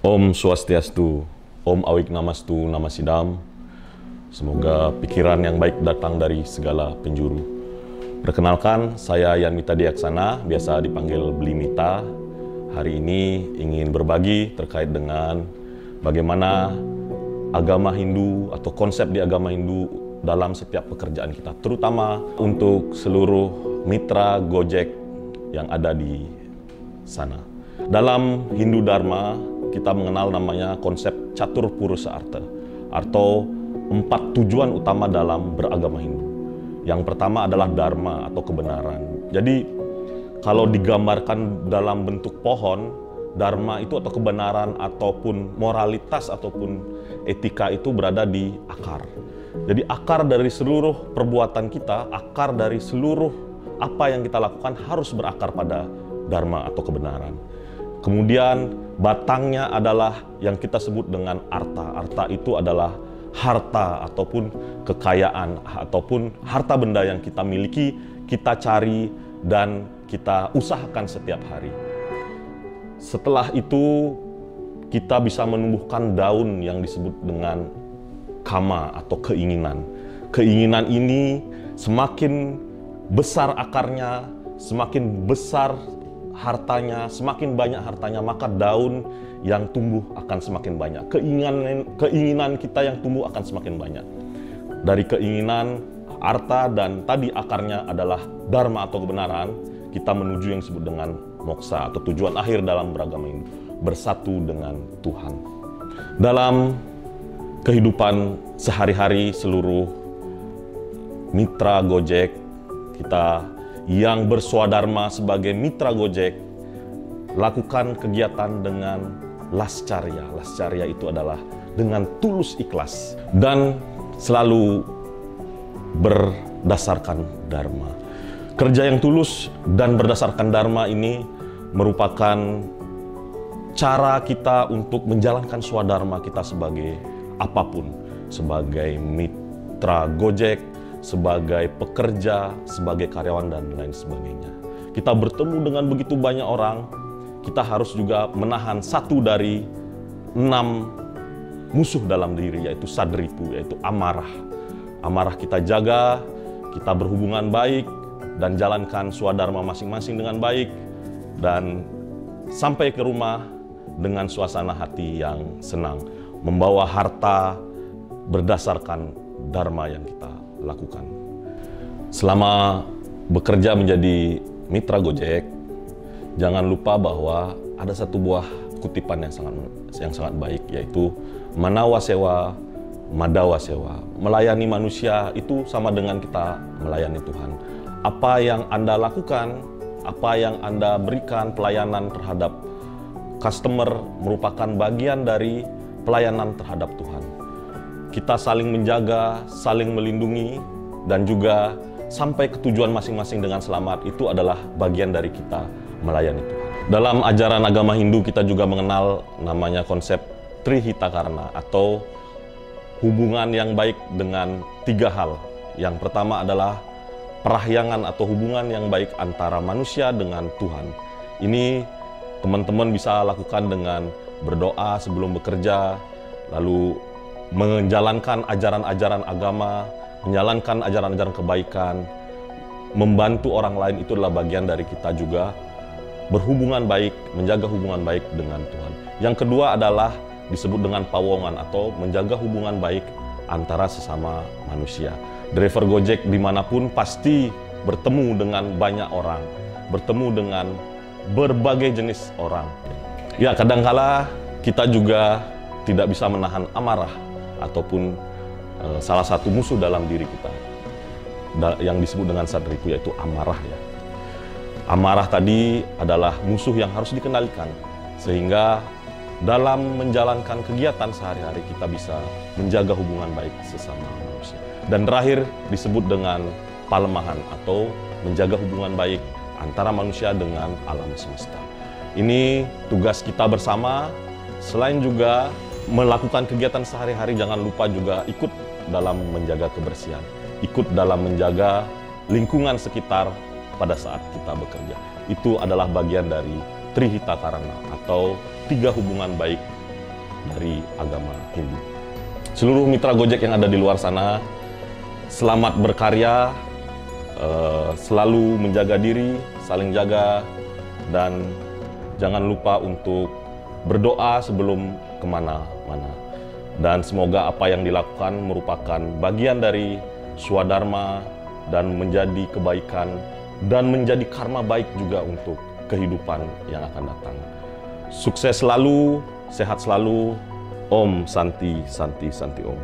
Om Swastiastu, Om Awik Namastu, Namasidam. Semoga pikiran yang baik datang dari segala penjuru. Perkenalkan, saya Yanmita Diaksana, biasa dipanggil Blimita. Hari ini ingin berbagi terkait dengan bagaimana agama Hindu atau konsep di agama Hindu dalam setiap pekerjaan kita, terutama untuk seluruh mitra Gojek yang ada di sana. Dalam Hindu Dharma, kita mengenal namanya konsep Catur Purusa Artha, atau 4 tujuan utama dalam beragama Hindu. Yang pertama adalah Dharma atau kebenaran. Jadi kalau digambarkan dalam bentuk pohon, Dharma itu atau kebenaran ataupun moralitas ataupun etika itu berada di akar. Jadi akar dari seluruh perbuatan kita, akar dari seluruh apa yang kita lakukan harus berakar pada Dharma atau kebenaran. Kemudian batangnya adalah yang kita sebut dengan arta. Arta itu adalah harta ataupun kekayaan ataupun harta benda yang kita miliki, kita cari dan kita usahakan setiap hari. Setelah itu kita bisa menumbuhkan daun yang disebut dengan kama atau keinginan. Keinginan ini semakin besar akarnya, semakin besar hartanya, semakin banyak hartanya, maka daun yang tumbuh akan semakin banyak. Keinginan kita yang tumbuh akan semakin banyak. Dari keinginan, harta, dan tadi akarnya adalah dharma atau kebenaran, kita menuju yang disebut dengan moksa atau tujuan akhir dalam beragama ini, bersatu dengan Tuhan. Dalam kehidupan sehari-hari seluruh mitra Gojek, kita yang berswadharma sebagai mitra Gojek, lakukan kegiatan dengan lascarya. Lascarya itu adalah dengan tulus ikhlas dan selalu berdasarkan dharma. Kerja yang tulus dan berdasarkan dharma ini merupakan cara kita untuk menjalankan swadharma kita sebagai apapun, sebagai mitra Gojek, sebagai pekerja, sebagai karyawan, dan lain sebagainya. Kita bertemu dengan begitu banyak orang, kita harus juga menahan satu dari 6 musuh dalam diri, yaitu sadripu, yaitu amarah. Amarah kita jaga, kita berhubungan baik, dan jalankan swadharma masing-masing dengan baik, dan sampai ke rumah dengan suasana hati yang senang, membawa harta berdasarkan dharma yang kita lakukan. Selama bekerja menjadi mitra Gojek, jangan lupa bahwa ada satu buah kutipan yang sangat baik, yaitu manawa sewa, madawa sewa. Melayani manusia itu sama dengan kita melayani Tuhan. Apa yang Anda lakukan, apa yang Anda berikan pelayanan terhadap customer merupakan bagian dari pelayanan terhadap Tuhan. Kita saling menjaga, saling melindungi, dan juga sampai ke tujuan masing-masing dengan selamat, itu adalah bagian dari kita melayani Tuhan. Dalam ajaran agama Hindu kita juga mengenal namanya konsep Trihitakarna atau hubungan yang baik dengan 3 hal. Yang pertama adalah perahyangan atau hubungan yang baik antara manusia dengan Tuhan. Ini teman-teman bisa lakukan dengan berdoa sebelum bekerja, lalu menjalankan ajaran-ajaran agama, menjalankan ajaran-ajaran kebaikan, membantu orang lain, itu adalah bagian dari kita juga berhubungan baik, menjaga hubungan baik dengan Tuhan. Yang kedua adalah disebut dengan pawongan atau menjaga hubungan baik antara sesama manusia. Driver Gojek dimanapun pasti bertemu dengan banyak orang, bertemu dengan berbagai jenis orang. Ya, kadangkala kita juga tidak bisa menahan amarah ataupun salah satu musuh dalam diri kita yang disebut dengan sadripu, yaitu amarah ya. Amarah tadi adalah musuh yang harus dikendalikan sehingga dalam menjalankan kegiatan sehari-hari kita bisa menjaga hubungan baik sesama manusia. Dan terakhir disebut dengan palemahan atau menjaga hubungan baik antara manusia dengan alam semesta. Ini tugas kita bersama. Selain juga melakukan kegiatan sehari-hari, jangan lupa juga ikut dalam menjaga kebersihan, ikut dalam menjaga lingkungan sekitar pada saat kita bekerja. Itu adalah bagian dari Trihitakarna atau 3 hubungan baik dari agama Hindu. Seluruh mitra Gojek yang ada di luar sana, selamat berkarya, selalu menjaga diri, saling jaga, dan jangan lupa untuk berdoa sebelum kemana-mana. Dan semoga apa yang dilakukan merupakan bagian dari swadharma dan menjadi kebaikan dan menjadi karma baik juga untuk kehidupan yang akan datang. Sukses selalu, sehat selalu. Om Santi Santi Santi Om.